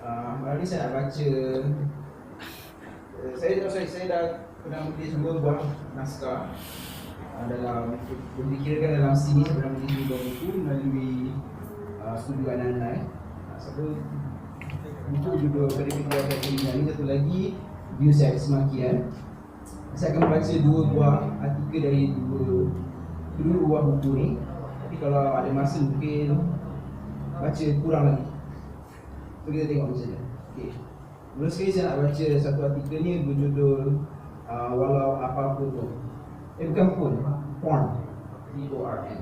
Hari ni saya nak baca saya dah pernah menulis 2 buah naskah dalam dikirakan dalam sini saya pernah menulis 2 buku melalui studio Ananai. Satu buku judul Akademi Akademi, ini satu lagi View Saya Semakian. Saya akan membaca 2 buah artikel dari dua buah buku ni. Tapi kalau ada masa mungkin baca kurang lagi. So kita tengok macam mana. Okay. Mula sekali saya nak baca satu artikel ni berjudul Walau Apa Pun. Bukan pun, porn. P-O-R-N.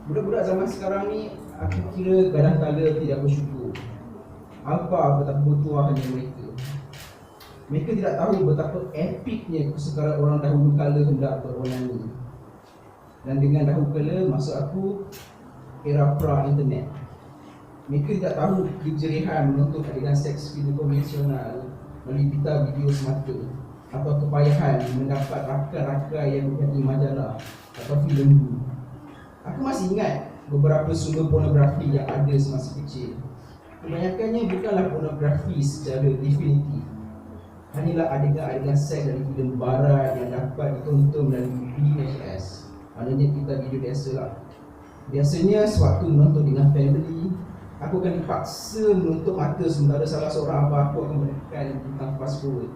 Budak-budak zaman sekarang ni aku kira kadang-kala tidak bersyukur. Apa betapa bertuahnya mereka. Mereka tidak tahu betapa epiknya kesukaran orang dahulu kala hendak beronani. Dan dengan dahulu kala, maksud aku era pra-internet. Mereka tidak tahu kejerihan menonton adegan seks video konvensional melalui pita video semata, atau kepayahan mendapat rakan-rakan yang menjadi majalah atau filem dulu. Aku masih ingat beberapa sumber pornografi yang ada semasa kecil. Kebanyakannya bukanlah pornografi secara definitif. Hanyalah adegan-adegan seks dari filem barat yang dapat ditonton melalui VHS. Maknanya kita video biasa lah. Biasanya sewaktu menonton dengan family, aku akan dipaksa menutup mata sementara salah seorang abah aku akan menekan tentang fast forward.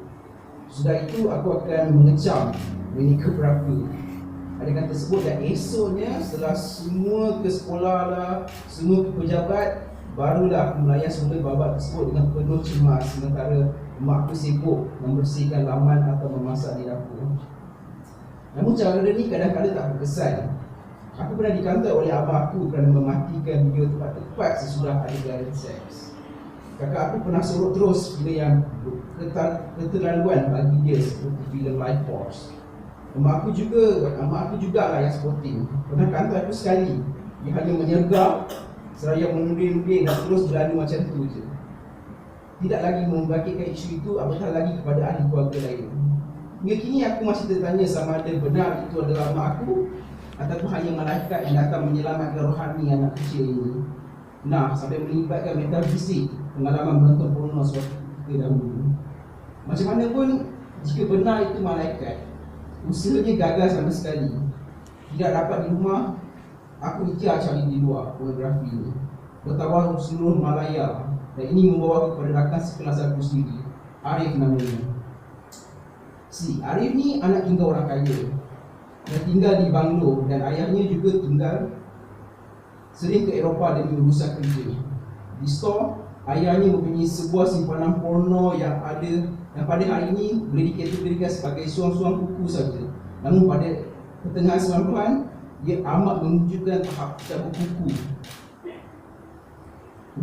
Sudah itu aku akan mengecam minit keberapa adegan tersebut, dan esoknya setelah semua ke sekolah lah, semua ke pejabat, barulah aku melayan semula babak tersebut dengan penuh cemas sementara mak aku sibuk membersihkan laman atau memasak di dapur. Namun cara ni kadang-kadang tak berkesan. Aku pernah dikantar oleh abah aku kerana mematikan video tepat-tepat sesudah adegan seks. Kakak aku pernah suruh terus filem yang keterlaluan bagi dia seperti filem Life Force. Mak aku juga lah yang sporting. Pernah kantar aku sekali. Dia hanya menyergap seraya menuding-nuding dan terus berlalu macam tu je. Tidak lagi membangkitkan isu itu, apatah lagi kepada ahli keluarga lain. Hingga kini aku masih tertanya sama ada benar itu adalah mak aku ataupun hanya malaikat yang datang menyelamatkan rohani anak kecil ini. Nah, sampai melibatkan metafisik pengalaman menonton porno sewaktu kita dahulu. Macam mana pun, jika benar itu malaikat, usahanya gagal sama sekali. Tidak dapat di rumah, aku ikhtiar cari di luar pornografi ini. Bertawar seluruh Malaya, dan ini membawa kepada rakan sekelas aku sendiri, Arif namanya. Si Arif ni anak tinggal orang kaya. Dia tinggal di banglo dan ayahnya juga tinggal sering ke Eropah demi urusan kerja. Di store, ayahnya mempunyai sebuah simpanan porno yang pada hari ini boleh dikategorikan sebagai suang-suang kuku saja. Namun pada pertengahan 90-an, dia amat menunjukkan tahap cabut kuku.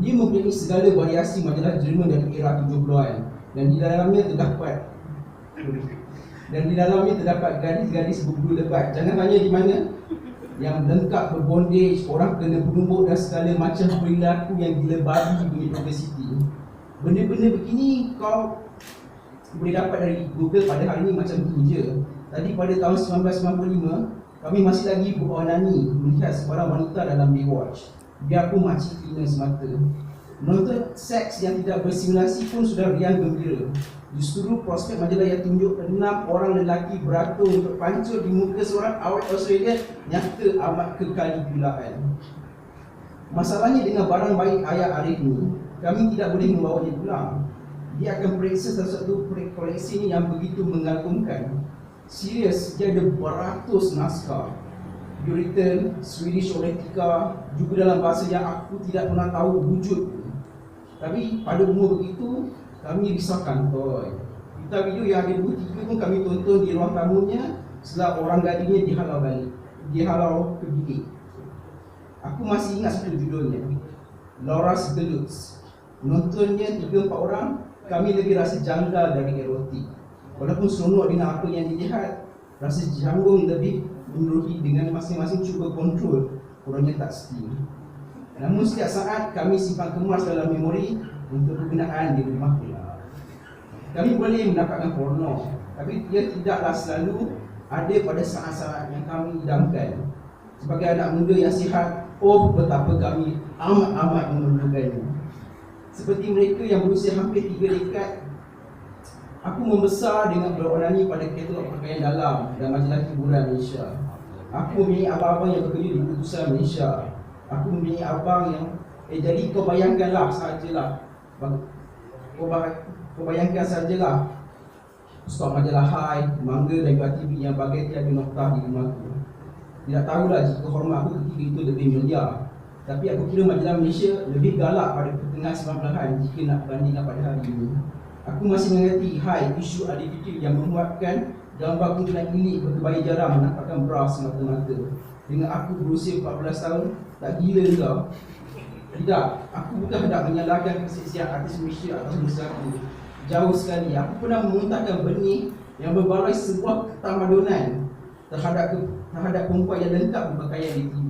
Dia mempunyai segala variasi majalah Jerman dari era 70-an, dan di dalamnya terdapat gadis-gadis berbulu lebat. Jangan tanya di mana. Yang lengkap berbondage, orang kena penumbuk dan segala macam perilaku yang gila babi punya publicity. Benda-benda begini kau boleh dapat dari Google pada hari ini macam tu je. Tadi pada tahun 1995, kami masih lagi beronani melihat seorang wanita dalam Baywatch. Biarpun makcik cleaner semata. Menonton seks yang tidak bersimulasi pun sudah riang gembira. Justru prospek majalah yang tunjuk 6 orang lelaki beratur untuk pancur di muka seorang awet Australia nyata amat kekalibulaan. Masalahnya dengan barang baik ayah Arif ni, kami tidak boleh membawanya pulang. Dia akan periksa satu-satu koleksi ni yang begitu mengagumkan. Serius, dia ada beratus naskah. Puritan, Swedish Erotica, juga dalam bahasa yang aku tidak pernah tahu wujud. Tapi pada umur begitu, kami risaukan toy. Kita video yang ada 2-3 pun kami tonton di ruang tamunya setelah orang gadisnya dihalau ke bilik. Aku masih ingat satu judulnya, Laura's Deluxe. Menontonnya 3-4 orang, kami lebih rasa janggal dari erotik. Walaupun seronok dengan apa yang dilihat, rasa janggung lebih meneruhi dengan masing-masing cuba kontrol orangnya tak setia. Namun setiap saat kami simpan kemas dalam memori untuk kegunaan di rumah pula. Kami boleh mendapatkan porno, tapi ia tidaklah selalu ada pada saat-saat yang kami idamkan. Sebagai anak muda yang sihat, Oh, betapa kami amat-amat memerlukannya. Seperti mereka yang berusia hampir 3 dekad, aku membesar dengan beronani pada katalog pakaian dalam dan majalah hiburan Malaysia. Aku mempunyai abang-abang yang bekerja di Kedudukan Malaysia. Aku mempunyai abang yang jadi kau bayangkanlah sajalah. Kau bayangkan sajalah stok majalah Hai, Mangga dan TV yang bagai tiada noktah di rumahku. Tidak tahulah jika hormat aku ketika itu lebih miliar. Tapi aku kira majalah Malaysia lebih galak pada pertengahan 90-an jika nak bandingkan pada hari ini. Aku masih mengerti isu aditif yang memuatkan gambar kumpulan ini berkebaya jarang menampakkan bra semata-mata. Dengan aku berusia 14 tahun, tak gila kau? Tidak, aku bukan hendak menyalahkan keseksian artis Malaysia atau Malaysia aku. Jauh sekali, aku pernah memuntahkan benih yang berbaloi sebuah ketamadunan terhadap perempuan yang lengkap berpakaian di TV.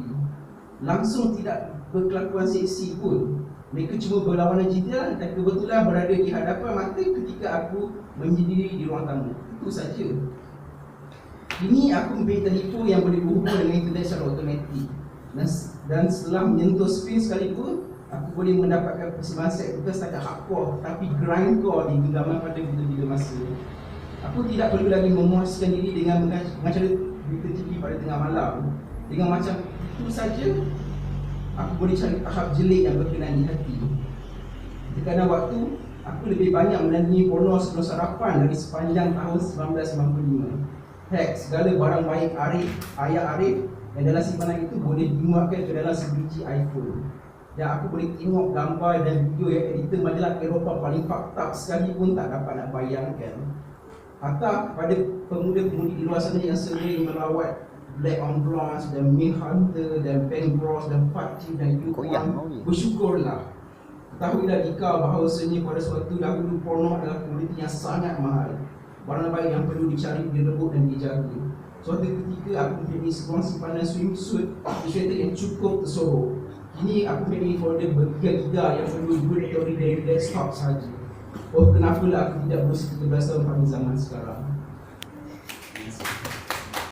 Langsung tidak berkelakuan seksi pun. Mereka cuma berlawanan cinta dan kebetulan berada di hadapan mata ketika aku menyendiri di ruang tamu. Itu saja. Ini aku mempunyai telefon yang boleh berhubung dengan internet secara automatik. Dan setelah menyentuh screen sekalipun, aku boleh mendapatkan persembahan seks bukan setakat hardcore tapi grindcore di genggaman pada bila-bila masa. Aku tidak perlu lagi memuaskan diri dengan mengacara berita TV pada tengah malam. Dengan macam itu saja, aku boleh cari tahap jelik yang berkenan di hati. Tekanan waktu, aku lebih banyak menandingi porno sebelum sarapan dari sepanjang tahun 1995. Heck, segala barang baik ayah Arif yang dalam simpanan itu boleh dimuatkan ke dalam sebiji iPhone. Dan aku boleh tengok gambar dan video yang editor majalah Eropah paling fucked up sekalipun tak dapat nak bayangkan. Atau pada pemuda-pemudi di luar sana yang sering melawat Black on Blondes dan Min Hunter dan Ben Gross dan Fatih dan Yuan, bersyukurlah. Ketahuilah dikau bahawasanya pada suatu dahulu porno adalah komoditi yang sangat mahal. Barang baik yang perlu dicari, direbut dan dijaga. Suatu ketika aku mempunyai sebuah simpanan swimsuit yang cukup tersorok. Kini aku mempunyai folder bergiga-giga yang perlu teori dari desktop sahaja. Oh, kenapalah aku tidak berusia 13 tahun pada zaman sekarang.